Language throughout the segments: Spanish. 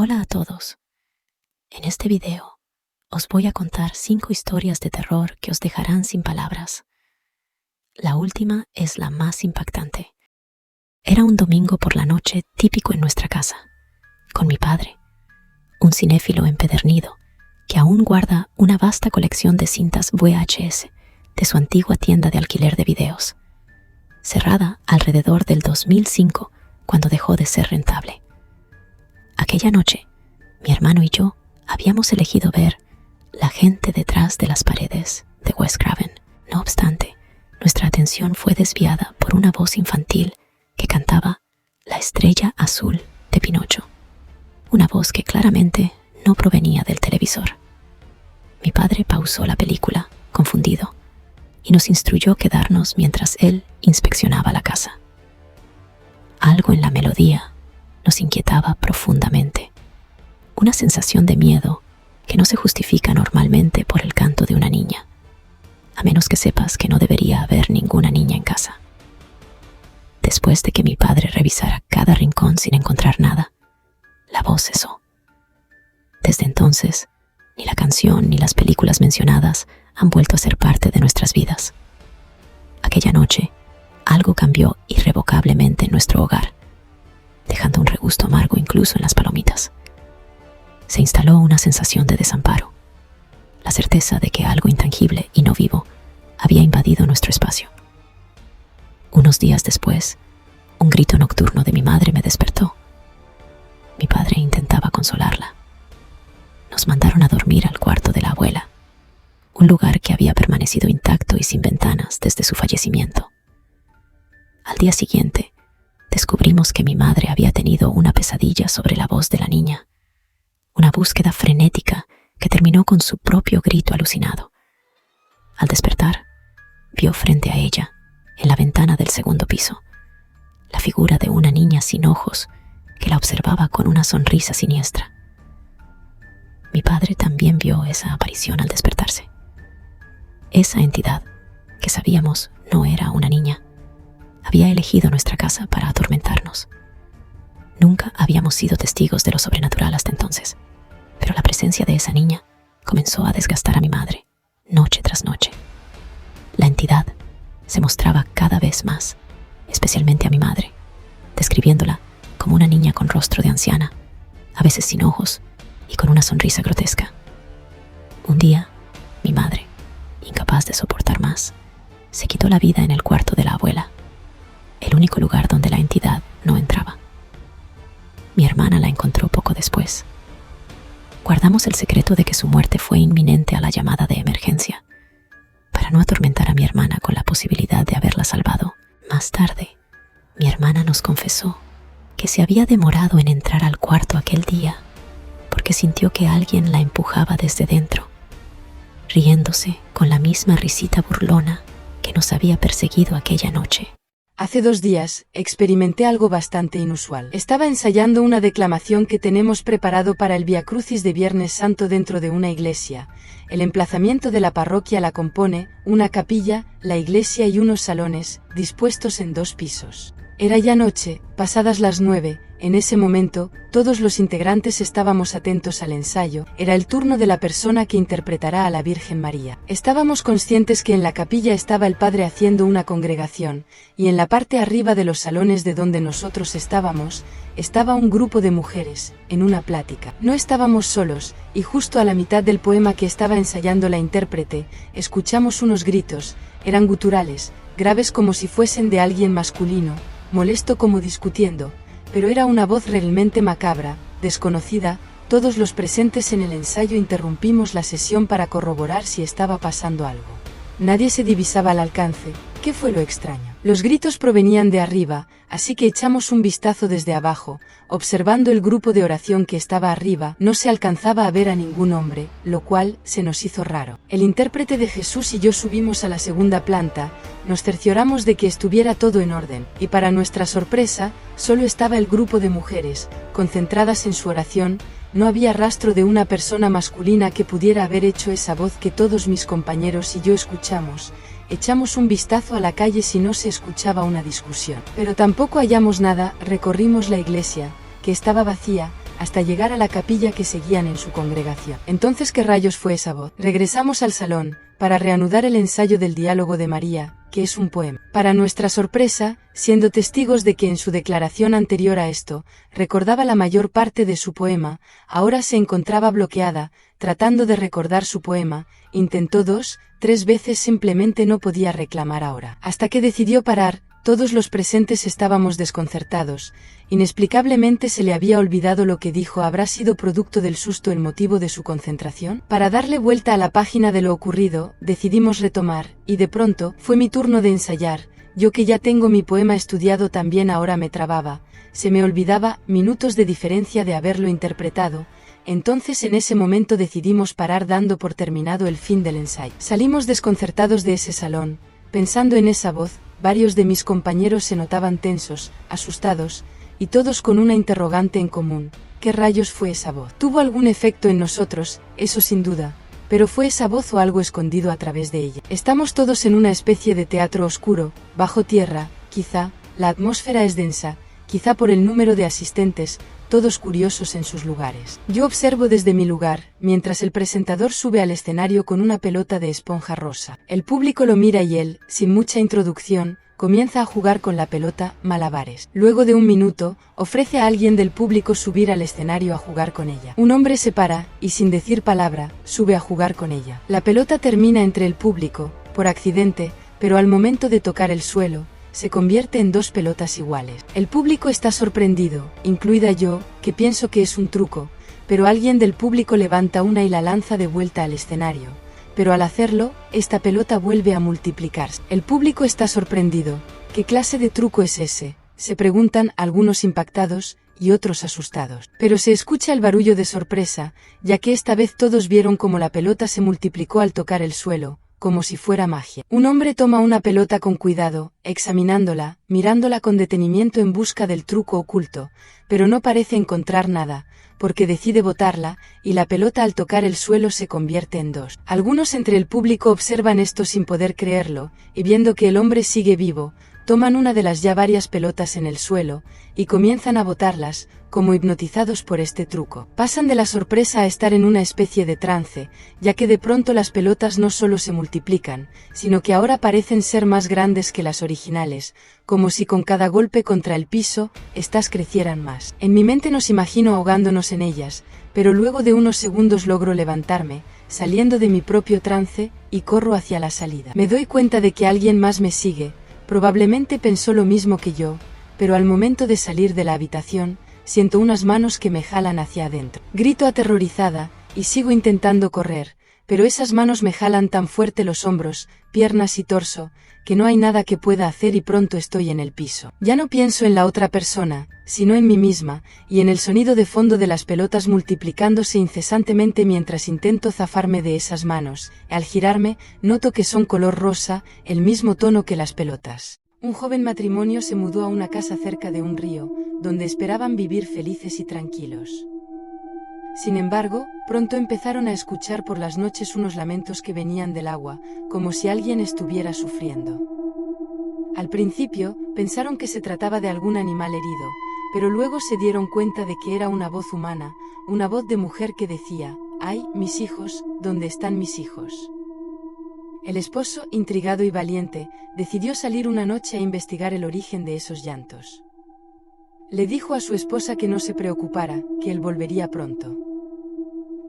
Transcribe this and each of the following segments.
Hola a todos. En este video os voy a contar 5 historias de terror que os dejarán sin palabras. La última es la más impactante. Era un domingo por la noche típico en nuestra casa, con mi padre, un cinéfilo empedernido que aún guarda una vasta colección de cintas VHS de su antigua tienda de alquiler de videos, cerrada alrededor del 2005 cuando dejó de ser rentable. Aquella noche, mi hermano y yo habíamos elegido ver La gente detrás de las paredes de Wes Craven. No obstante, nuestra atención fue desviada por una voz infantil que cantaba La estrella azul de Pinocho, una voz que claramente no provenía del televisor. Mi padre pausó la película, confundido, y nos instruyó quedarnos mientras él inspeccionaba la casa. Algo en la melodía nos inquietaba profundamente, una sensación de miedo que no se justifica normalmente por el canto de una niña, a menos que sepas que no debería haber ninguna niña en casa. Después de que mi padre revisara cada rincón sin encontrar nada, la voz cesó. Desde entonces, ni la canción ni las películas mencionadas han vuelto a ser parte de nuestras vidas. Aquella noche, algo cambió irrevocablemente en nuestro hogar, dejando un regusto amargo incluso en las palomitas. Se instaló una sensación de desamparo, la certeza de que algo intangible y no vivo había invadido nuestro espacio. Unos días después, un grito nocturno de mi madre me despertó. Mi padre intentaba consolarla. Nos mandaron a dormir al cuarto de la abuela, un lugar que había permanecido intacto y sin ventanas desde su fallecimiento. Al día siguiente, descubrimos que mi madre había tenido una pesadilla sobre la voz de la niña, una búsqueda frenética que terminó con su propio grito alucinado. Al despertar, vio frente a ella, en la ventana del segundo piso, la figura de una niña sin ojos que la observaba con una sonrisa siniestra. Mi padre también vio esa aparición al despertarse. Esa entidad, que sabíamos no era una niña, había elegido nuestra casa para atormentarnos. Nunca habíamos sido testigos de lo sobrenatural hasta entonces, pero la presencia de esa niña comenzó a desgastar a mi madre, noche tras noche. La entidad se mostraba cada vez más, especialmente a mi madre, describiéndola como una niña con rostro de anciana, a veces sin ojos y con una sonrisa grotesca. Un día, mi madre, incapaz de soportar más, se quitó la vida en el cuarto de la abuela, el único lugar donde la entidad no entraba. Mi hermana la encontró poco después. Guardamos el secreto de que su muerte fue inminente a la llamada de emergencia, para no atormentar a mi hermana con la posibilidad de haberla salvado. Más tarde, mi hermana nos confesó que se había demorado en entrar al cuarto aquel día porque sintió que alguien la empujaba desde dentro, riéndose con la misma risita burlona que nos había perseguido aquella noche. Hace 2 días, experimenté algo bastante inusual. Estaba ensayando una declamación que tenemos preparado para el Vía Crucis de Viernes Santo dentro de una iglesia. El emplazamiento de la parroquia la compone una capilla, la iglesia y unos salones, dispuestos en 2 pisos. Era ya noche, pasadas las 9, en ese momento, todos los integrantes estábamos atentos al ensayo. Era el turno de la persona que interpretará a la Virgen María. Estábamos conscientes que en la capilla estaba el padre haciendo una congregación, y en la parte arriba de los salones de donde nosotros estábamos, estaba un grupo de mujeres, en una plática. No estábamos solos, y justo a la mitad del poema que estaba ensayando la intérprete, escuchamos unos gritos, eran guturales, graves como si fuesen de alguien masculino, molesto como discutiendo, pero era una voz realmente macabra, desconocida. Todos los presentes en el ensayo interrumpimos la sesión para corroborar si estaba pasando algo. Nadie se divisaba al alcance. ¿Qué fue lo extraño? Los gritos provenían de arriba, así que echamos un vistazo desde abajo. Observando el grupo de oración que estaba arriba, no se alcanzaba a ver a ningún hombre, lo cual se nos hizo raro. El intérprete de Jesús y yo subimos a la segunda planta, nos cercioramos de que estuviera todo en orden, y para nuestra sorpresa, solo estaba el grupo de mujeres, concentradas en su oración. No había rastro de una persona masculina que pudiera haber hecho esa voz que todos mis compañeros y yo escuchamos. Echamos un vistazo a la calle si no se escuchaba una discusión. Pero tampoco hallamos nada. Recorrimos la iglesia, que estaba vacía, hasta llegar a la capilla que seguían en su congregación. Entonces, ¿qué rayos fue esa voz? Regresamos al salón, para reanudar el ensayo del diálogo de María, que es un poema. Para nuestra sorpresa, siendo testigos de que en su declaración anterior a esto, recordaba la mayor parte de su poema, ahora se encontraba bloqueada, tratando de recordar su poema, intentó 2, 3 veces, simplemente no podía reclamar ahora. Hasta que decidió parar. Todos los presentes estábamos desconcertados. Inexplicablemente se le había olvidado lo que dijo. ¿Habrá sido producto del susto el motivo de su concentración? Para darle vuelta a la página de lo ocurrido, decidimos retomar, y de pronto, fue mi turno de ensayar. Yo, que ya tengo mi poema estudiado, también ahora me trababa. Se me olvidaba, minutos de diferencia de haberlo interpretado. Entonces, en ese momento decidimos parar, dando por terminado el fin del ensayo. Salimos desconcertados de ese salón, pensando en esa voz. Varios de mis compañeros se notaban tensos, asustados, y todos con una interrogante en común. ¿Qué rayos fue esa voz? Tuvo algún efecto en nosotros, eso sin duda, pero ¿fue esa voz o algo escondido a través de ella? Estamos todos en una especie de teatro oscuro, bajo tierra, quizá, la atmósfera es densa, quizá por el número de asistentes, todos curiosos en sus lugares. Yo observo desde mi lugar, mientras el presentador sube al escenario con una pelota de esponja rosa. El público lo mira y él, sin mucha introducción, comienza a jugar con la pelota, malabares. Luego de un minuto, ofrece a alguien del público subir al escenario a jugar con ella. Un hombre se para, y sin decir palabra, sube a jugar con ella. La pelota termina entre el público, por accidente, pero al momento de tocar el suelo, se convierte en 2 pelotas iguales. El público está sorprendido, incluida yo, que pienso que es un truco, pero alguien del público levanta una y la lanza de vuelta al escenario. Pero al hacerlo, esta pelota vuelve a multiplicarse. El público está sorprendido. ¿Qué clase de truco es ese?, se preguntan, algunos impactados y otros asustados. Pero se escucha el barullo de sorpresa, ya que esta vez todos vieron cómo la pelota se multiplicó al tocar el suelo, como si fuera magia. Un hombre toma una pelota con cuidado, examinándola, mirándola con detenimiento en busca del truco oculto, pero no parece encontrar nada, porque decide botarla, y la pelota al tocar el suelo se convierte en 2. Algunos entre el público observan esto sin poder creerlo, y viendo que el hombre sigue vivo, toman una de las ya varias pelotas en el suelo, y comienzan a botarlas, como hipnotizados por este truco. Pasan de la sorpresa a estar en una especie de trance, ya que de pronto las pelotas no solo se multiplican, sino que ahora parecen ser más grandes que las originales, como si con cada golpe contra el piso, estas crecieran más. En mi mente nos imagino ahogándonos en ellas, pero luego de unos segundos logro levantarme, saliendo de mi propio trance, y corro hacia la salida. Me doy cuenta de que alguien más me sigue, probablemente pensó lo mismo que yo, pero al momento de salir de la habitación, siento unas manos que me jalan hacia adentro. Grito aterrorizada, y sigo intentando correr, pero esas manos me jalan tan fuerte los hombros, piernas y torso, que no hay nada que pueda hacer y pronto estoy en el piso. Ya no pienso en la otra persona, sino en mí misma, y en el sonido de fondo de las pelotas multiplicándose incesantemente mientras intento zafarme de esas manos. Al girarme, noto que son color rosa, el mismo tono que las pelotas. Un joven matrimonio se mudó a una casa cerca de un río, donde esperaban vivir felices y tranquilos. Sin embargo, pronto empezaron a escuchar por las noches unos lamentos que venían del agua, como si alguien estuviera sufriendo. Al principio, pensaron que se trataba de algún animal herido, pero luego se dieron cuenta de que era una voz humana, una voz de mujer que decía: «Ay, mis hijos, ¿dónde están mis hijos?». El esposo, intrigado y valiente, decidió salir una noche a investigar el origen de esos llantos. Le dijo a su esposa que no se preocupara, que él volvería pronto.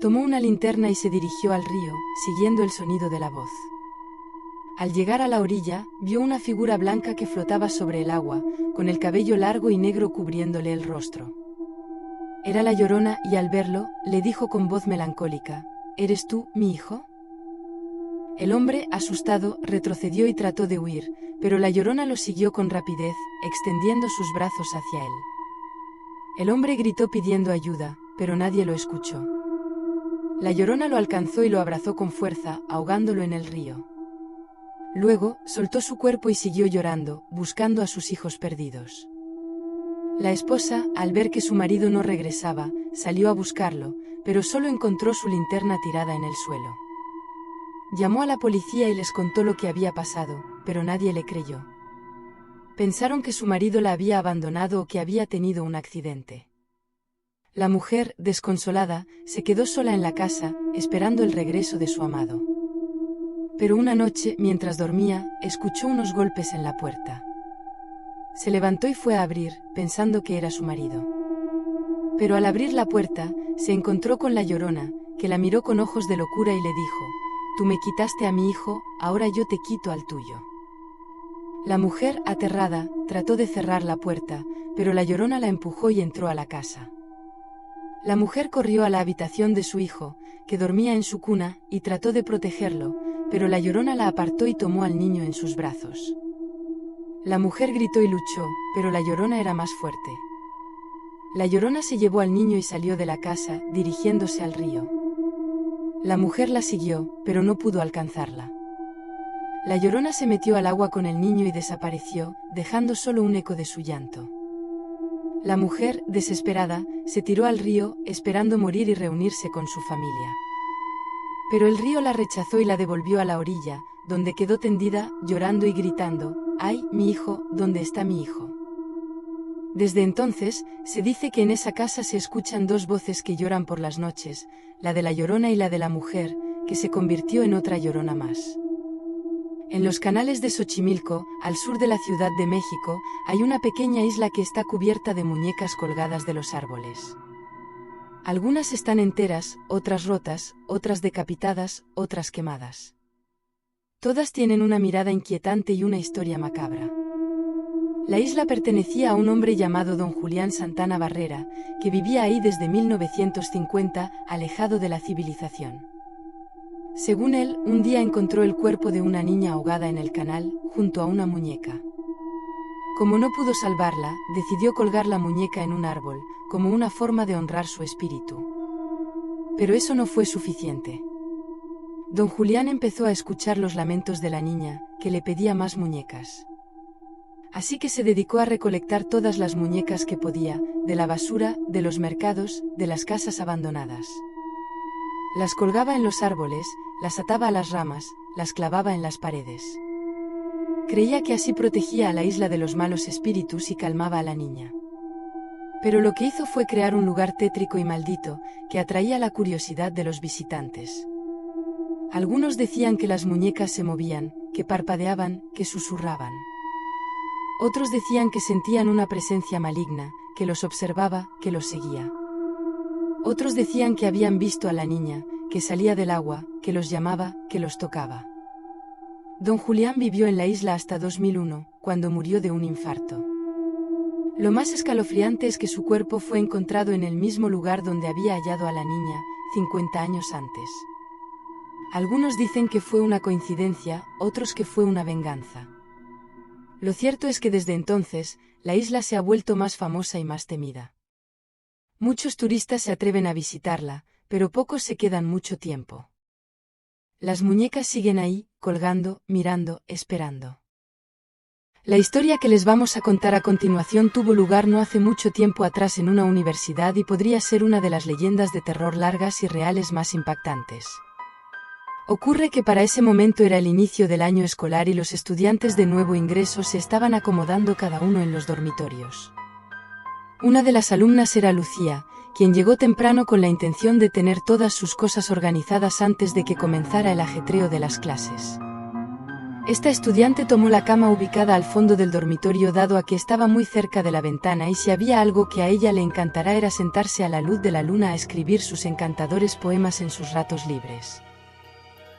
Tomó una linterna y se dirigió al río, siguiendo el sonido de la voz. Al llegar a la orilla, vio una figura blanca que flotaba sobre el agua, con el cabello largo y negro cubriéndole el rostro. Era la Llorona y al verlo, le dijo con voz melancólica: «¿Eres tú, mi hijo?». El hombre, asustado, retrocedió y trató de huir, pero la Llorona lo siguió con rapidez, extendiendo sus brazos hacia él. El hombre gritó pidiendo ayuda, pero nadie lo escuchó. La Llorona lo alcanzó y lo abrazó con fuerza, ahogándolo en el río. Luego, soltó su cuerpo y siguió llorando, buscando a sus hijos perdidos. La esposa, al ver que su marido no regresaba, salió a buscarlo, pero solo encontró su linterna tirada en el suelo. Llamó a la policía y les contó lo que había pasado, pero nadie le creyó. Pensaron que su marido la había abandonado o que había tenido un accidente. La mujer, desconsolada, se quedó sola en la casa, esperando el regreso de su amado. Pero una noche, mientras dormía, escuchó unos golpes en la puerta. Se levantó y fue a abrir, pensando que era su marido. Pero al abrir la puerta, se encontró con la Llorona, que la miró con ojos de locura y le dijo: «Tú me quitaste a mi hijo, ahora yo te quito al tuyo». La mujer, aterrada, trató de cerrar la puerta, pero la Llorona la empujó y entró a la casa. La mujer corrió a la habitación de su hijo, que dormía en su cuna, y trató de protegerlo, pero la Llorona la apartó y tomó al niño en sus brazos. La mujer gritó y luchó, pero la Llorona era más fuerte. La Llorona se llevó al niño y salió de la casa, dirigiéndose al río. La mujer la siguió, pero no pudo alcanzarla. La Llorona se metió al agua con el niño y desapareció, dejando solo un eco de su llanto. La mujer, desesperada, se tiró al río, esperando morir y reunirse con su familia. Pero el río la rechazó y la devolvió a la orilla, donde quedó tendida, llorando y gritando: «¡Ay, mi hijo! ¿Dónde está mi hijo?». Desde entonces, se dice que en esa casa se escuchan dos voces que lloran por las noches, la de la Llorona y la de la mujer, que se convirtió en otra Llorona más. En los canales de Xochimilco, al sur de la Ciudad de México, hay una pequeña isla que está cubierta de muñecas colgadas de los árboles. Algunas están enteras, otras rotas, otras decapitadas, otras quemadas. Todas tienen una mirada inquietante y una historia macabra. La isla pertenecía a un hombre llamado don Julián Santana Barrera, que vivía ahí desde 1950, alejado de la civilización. Según él, un día encontró el cuerpo de una niña ahogada en el canal, junto a una muñeca. Como no pudo salvarla, decidió colgar la muñeca en un árbol, como una forma de honrar su espíritu. Pero eso no fue suficiente. Don Julián empezó a escuchar los lamentos de la niña, que le pedía más muñecas. Así que se dedicó a recolectar todas las muñecas que podía, de la basura, de los mercados, de las casas abandonadas. Las colgaba en los árboles, las ataba a las ramas, las clavaba en las paredes. Creía que así protegía a la isla de los malos espíritus y calmaba a la niña. Pero lo que hizo fue crear un lugar tétrico y maldito, que atraía la curiosidad de los visitantes. Algunos decían que las muñecas se movían, que parpadeaban, que susurraban. Otros decían que sentían una presencia maligna, que los observaba, que los seguía. Otros decían que habían visto a la niña, que salía del agua, que los llamaba, que los tocaba. Don Julián vivió en la isla hasta 2001, cuando murió de un infarto. Lo más escalofriante es que su cuerpo fue encontrado en el mismo lugar donde había hallado a la niña, 50 años antes. Algunos dicen que fue una coincidencia, otros que fue una venganza. Lo cierto es que desde entonces, la isla se ha vuelto más famosa y más temida. Muchos turistas se atreven a visitarla, pero pocos se quedan mucho tiempo. Las muñecas siguen ahí, colgando, mirando, esperando. La historia que les vamos a contar a continuación tuvo lugar no hace mucho tiempo atrás en una universidad y podría ser una de las leyendas de terror largas y reales más impactantes. Ocurre que para ese momento era el inicio del año escolar y los estudiantes de nuevo ingreso se estaban acomodando cada uno en los dormitorios. Una de las alumnas era Lucía, quien llegó temprano con la intención de tener todas sus cosas organizadas antes de que comenzara el ajetreo de las clases. Esta estudiante tomó la cama ubicada al fondo del dormitorio dado a que estaba muy cerca de la ventana y si había algo que a ella le encantará era sentarse a la luz de la luna a escribir sus encantadores poemas en sus ratos libres.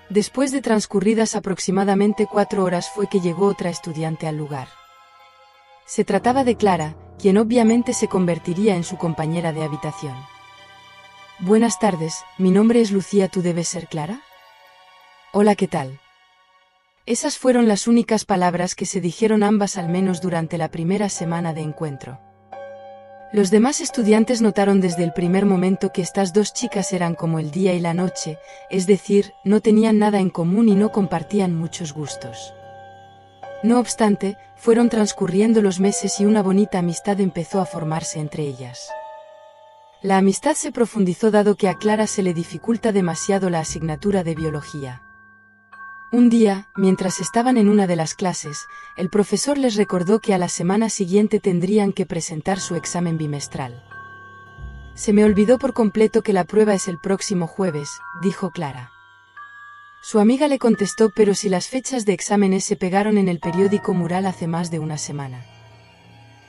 Después de transcurridas aproximadamente 4 horas fue que llegó otra estudiante al lugar. Se trataba de Clara, quien obviamente se convertiría en su compañera de habitación. Buenas tardes, mi nombre es Lucía, ¿tú debes ser Clara? Hola, ¿qué tal? Esas fueron las únicas palabras que se dijeron ambas al menos durante la primera semana de encuentro. Los demás estudiantes notaron desde el primer momento que estas dos chicas eran como el día y la noche, es decir, no tenían nada en común y no compartían muchos gustos. No obstante, fueron transcurriendo los meses y una bonita amistad empezó a formarse entre ellas. La amistad se profundizó dado que a Clara se le dificulta demasiado la asignatura de biología. Un día, mientras estaban en una de las clases, el profesor les recordó que a la semana siguiente tendrían que presentar su examen bimestral. Se me olvidó por completo que la prueba es el próximo jueves, dijo Clara. Su amiga le contestó, pero si las fechas de exámenes se pegaron en el periódico mural hace más de una semana.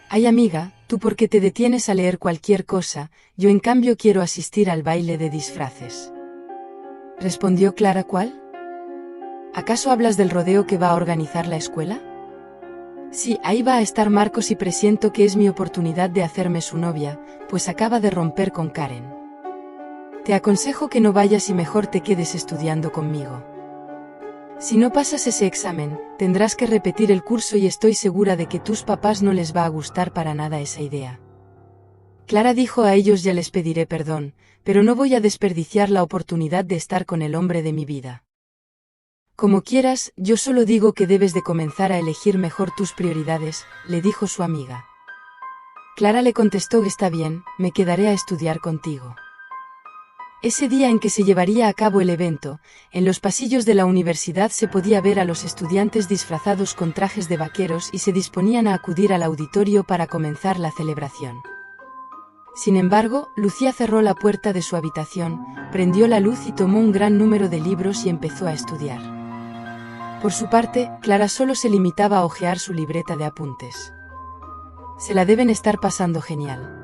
Ay amiga, tú por qué te detienes a leer cualquier cosa, yo en cambio quiero asistir al baile de disfraces. Respondió Clara. ¿Cuál? ¿Acaso hablas del rodeo que va a organizar la escuela? Sí, ahí va a estar Marcos y presiento que es mi oportunidad de hacerme su novia, pues acaba de romper con Karen. Te aconsejo que no vayas y mejor te quedes estudiando conmigo. Si no pasas ese examen, tendrás que repetir el curso y estoy segura de que tus papás no les va a gustar para nada esa idea. Clara dijo: a ellos ya les pediré perdón, pero no voy a desperdiciar la oportunidad de estar con el hombre de mi vida. Como quieras, yo solo digo que debes de comenzar a elegir mejor tus prioridades, le dijo su amiga. Clara le contestó: está bien, me quedaré a estudiar contigo. Ese día en que se llevaría a cabo el evento, en los pasillos de la universidad se podía ver a los estudiantes disfrazados con trajes de vaqueros y se disponían a acudir al auditorio para comenzar la celebración. Sin embargo, Lucía cerró la puerta de su habitación, prendió la luz y tomó un gran número de libros y empezó a estudiar. Por su parte, Clara solo se limitaba a hojear su libreta de apuntes. Se la deben estar pasando genial.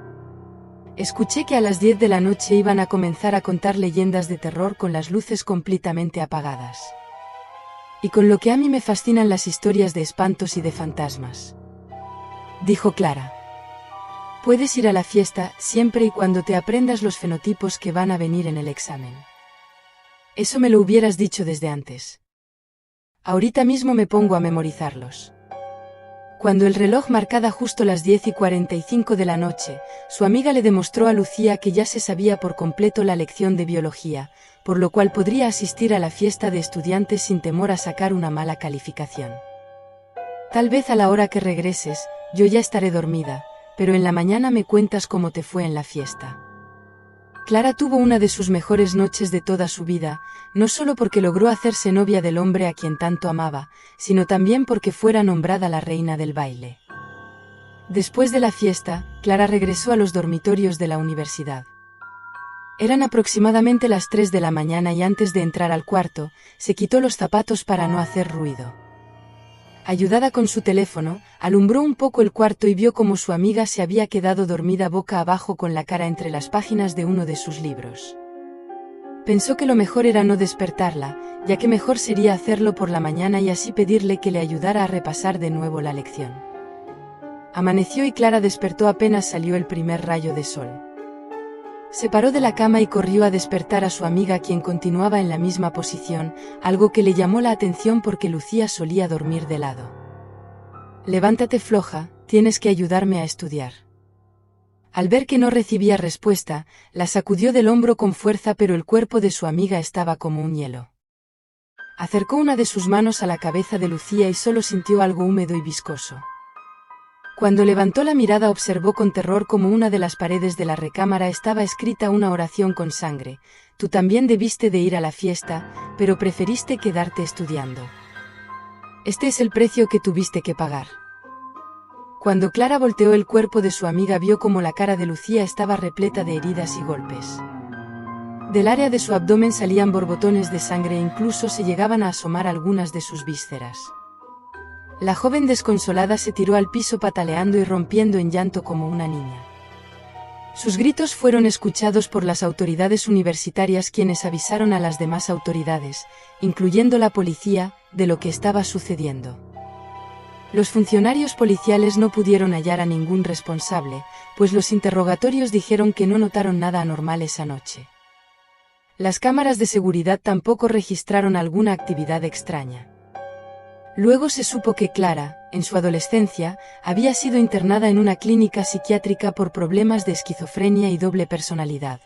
Escuché que a las 10 de la noche iban a comenzar a contar leyendas de terror con las luces completamente apagadas. Y con lo que a mí me fascinan las historias de espantos y de fantasmas, dijo Clara. Puedes ir a la fiesta, siempre y cuando te aprendas los fenotipos que van a venir en el examen. Eso me lo hubieras dicho desde antes. Ahorita mismo me pongo a memorizarlos. Cuando el reloj marcaba justo las 10:45 de la noche, su amiga le demostró a Lucía que ya se sabía por completo la lección de biología, por lo cual podría asistir a la fiesta de estudiantes sin temor a sacar una mala calificación. Tal vez a la hora que regreses, yo ya estaré dormida, pero en la mañana me cuentas cómo te fue en la fiesta. Clara tuvo una de sus mejores noches de toda su vida, no solo porque logró hacerse novia del hombre a quien tanto amaba, sino también porque fuera nombrada la reina del baile. Después de la fiesta, Clara regresó a los dormitorios de la universidad. Eran aproximadamente las 3 de la mañana y antes de entrar al cuarto, se quitó los zapatos para no hacer ruido. Ayudada con su teléfono, alumbró un poco el cuarto y vio cómo su amiga se había quedado dormida boca abajo con la cara entre las páginas de uno de sus libros. Pensó que lo mejor era no despertarla, ya que mejor sería hacerlo por la mañana y así pedirle que le ayudara a repasar de nuevo la lección. Amaneció y Clara despertó apenas salió el primer rayo de sol. Se paró de la cama y corrió a despertar a su amiga, quien continuaba en la misma posición, algo que le llamó la atención porque Lucía solía dormir de lado. Levántate floja, tienes que ayudarme a estudiar. Al ver que no recibía respuesta, la sacudió del hombro con fuerza, pero el cuerpo de su amiga estaba como un hielo. Acercó una de sus manos a la cabeza de Lucía y solo sintió algo húmedo y viscoso. Cuando levantó la mirada observó con terror cómo una de las paredes de la recámara estaba escrita una oración con sangre: tú también debiste de ir a la fiesta, pero preferiste quedarte estudiando. Este es el precio que tuviste que pagar. Cuando Clara volteó el cuerpo de su amiga vio cómo la cara de Lucía estaba repleta de heridas y golpes. Del área de su abdomen salían borbotones de sangre e incluso se llegaban a asomar algunas de sus vísceras. La joven desconsolada se tiró al piso pataleando y rompiendo en llanto como una niña. Sus gritos fueron escuchados por las autoridades universitarias, quienes avisaron a las demás autoridades, incluyendo la policía, de lo que estaba sucediendo. Los funcionarios policiales no pudieron hallar a ningún responsable, pues los interrogatorios dijeron que no notaron nada anormal esa noche. Las cámaras de seguridad tampoco registraron alguna actividad extraña. Luego se supo que Clara, en su adolescencia, había sido internada en una clínica psiquiátrica por problemas de esquizofrenia y doble personalidad.